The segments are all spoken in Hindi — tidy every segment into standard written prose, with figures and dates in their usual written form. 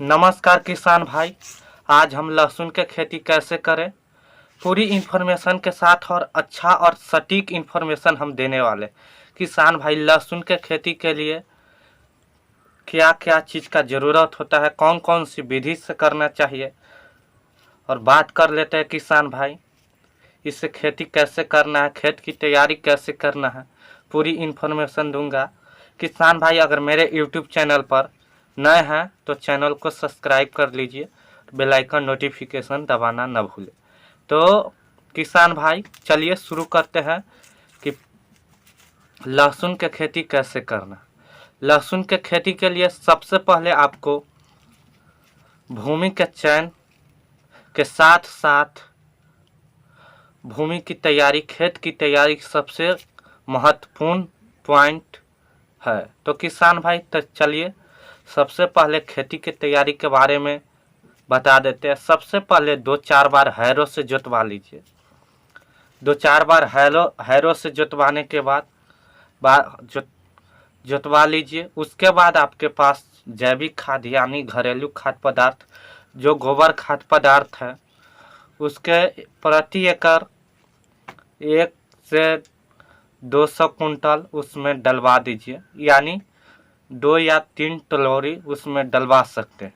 नमस्कार किसान भाई। आज हम लहसुन के खेती कैसे करें पूरी इन्फॉर्मेशन के साथ और अच्छा और सटीक इन्फॉर्मेशन हम देने वाले। किसान भाई, लहसुन के खेती के लिए क्या क्या चीज़ का ज़रूरत होता है, कौन कौन सी विधि से करना चाहिए, और बात कर लेते हैं किसान भाई इससे खेती कैसे करना है, खेत की तैयारी कैसे करना है, पूरी इन्फॉर्मेशन दूंगा। किसान भाई, अगर मेरे यूट्यूब चैनल पर नए हैं तो चैनल को सब्सक्राइब कर लीजिए, बेल आइकन नोटिफिकेशन दबाना न भूलें। तो किसान भाई चलिए शुरू करते हैं कि लहसुन के खेती कैसे करना। लहसुन के खेती के लिए सबसे पहले आपको भूमि के चयन के साथ साथ भूमि की तैयारी, खेत की तैयारी सबसे महत्वपूर्ण पॉइंट है। तो किसान भाई तो चलिए सबसे पहले खेती की तैयारी के बारे में बता देते हैं। सबसे पहले 2-4 बार हैरो से जोतवा लीजिए। 2-4 बार हैरो से जोतवाने के बाद जोतवा लीजिए। उसके बाद आपके पास जैविक खाद यानी घरेलू खाद्य पदार्थ जो गोबर खाद्य पदार्थ है उसके प्रति एकड़ 1 से 200 कुंटल उसमें डलवा दीजिए, यानी 2 या 3 टलोरी उसमें डलवा सकते हैं।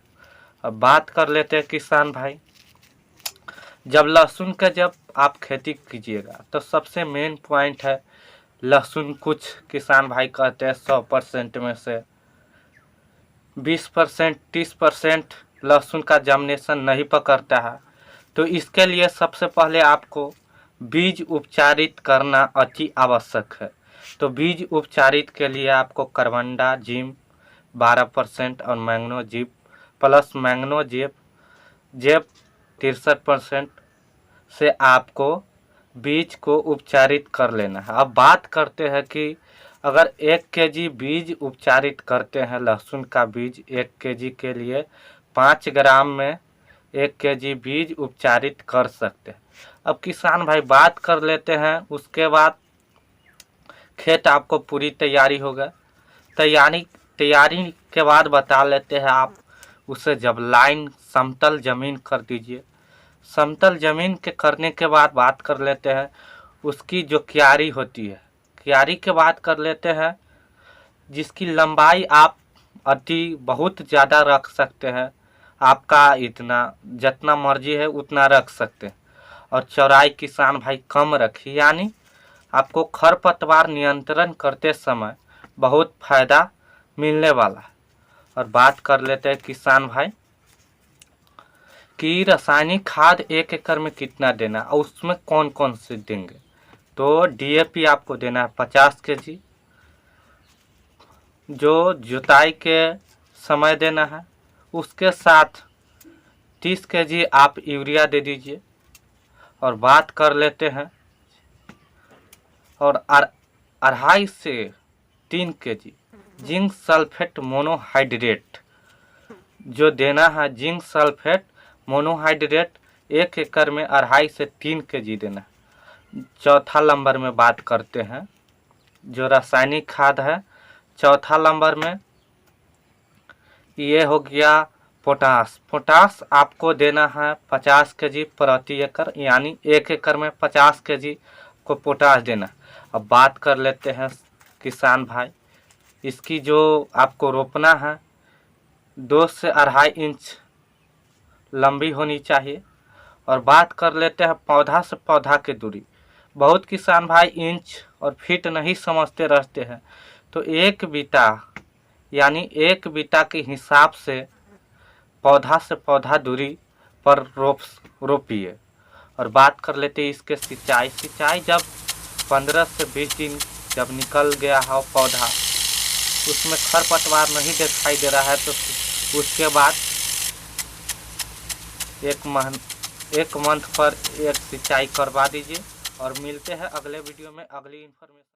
अब बात कर लेते हैं किसान भाई, जब आप खेती कीजिएगा तो सबसे मेन पॉइंट है लहसुन। कुछ किसान भाई कहते हैं 100% में से 20% 30% लहसुन का जर्मिनेशन नहीं पकड़ता है। तो इसके लिए सबसे पहले आपको बीज उपचारित करना अति आवश्यक है। तो बीज उपचारित के लिए आपको कार्बनडाजिम 12% और मैग्नेजिम प्लस मैग्नेजिम 63% से आपको बीज को उपचारित कर लेना है। अब बात करते हैं कि अगर 1 केजी बीज उपचारित करते हैं, लहसुन का बीज 1 केजी के लिए 5 ग्राम में 1 केजी बीज उपचारित कर सकते हैं। अब किसान भाई बात कर लेते हैं, उसके बाद खेत आपको पूरी तैयारी होगा। तैयारी के बाद बता लेते हैं आप उसे जब लाइन समतल ज़मीन कर दीजिए। समतल ज़मीन के करने के बाद बात कर लेते हैं उसकी जो क्यारी होती है। क्यारी के बात कर लेते हैं जिसकी लंबाई आप बहुत ज़्यादा रख सकते हैं, आपका इतना जितना मर्जी है उतना रख सकते हैं। और चौड़ाई किसान भाई कम रखिए, यानी आपको खरपतवार नियंत्रण करते समय बहुत फायदा मिलने वाला है। और बात कर लेते हैं किसान भाई कि रासायनिक खाद 1 एकड़ में कितना देना और उसमें कौन कौन से देंगे। तो डीएपी आपको देना है 50 केजी, जो जुताई के समय देना है। उसके साथ 30 केजी आप यूरिया दे दीजिए। और बात कर लेते हैं और 2.5 से 3 केजी जिंक सल्फेट मोनोहाइड्रेट जो देना है। जिंक सल्फेट मोनोहाइड्रेट 1 एकड़ में 2.5 से 3 केजी देना है। चौथा नंबर में बात करते हैं जो रासायनिक खाद है। चौथा नंबर में ये हो गया पोटास। पोटास आपको देना है 50 केजी प्रति एकड़, यानी 1 एकड़ में 50 केजी को पोटास देना। अब बात कर लेते हैं किसान भाई इसकी जो आपको रोपना है 2 से 2.5 इंच लंबी होनी चाहिए। और बात कर लेते हैं पौधा से पौधा की दूरी। बहुत किसान भाई इंच और फीट नहीं समझते रहते हैं, तो 1 बीता यानी 1 बीता के हिसाब से पौधा से पौधा दूरी पर रोपिए। और बात कर लेते हैं इसके सिंचाई जब 15 से 20 दिन जब निकल गया हो पौधा, उसमें खरपतवार नहीं दिखाई दे रहा है, तो उसके बाद 1 मंथ पर एक सिंचाई करवा दीजिए। और मिलते हैं अगले वीडियो में अगली इन्फॉर्मेशन।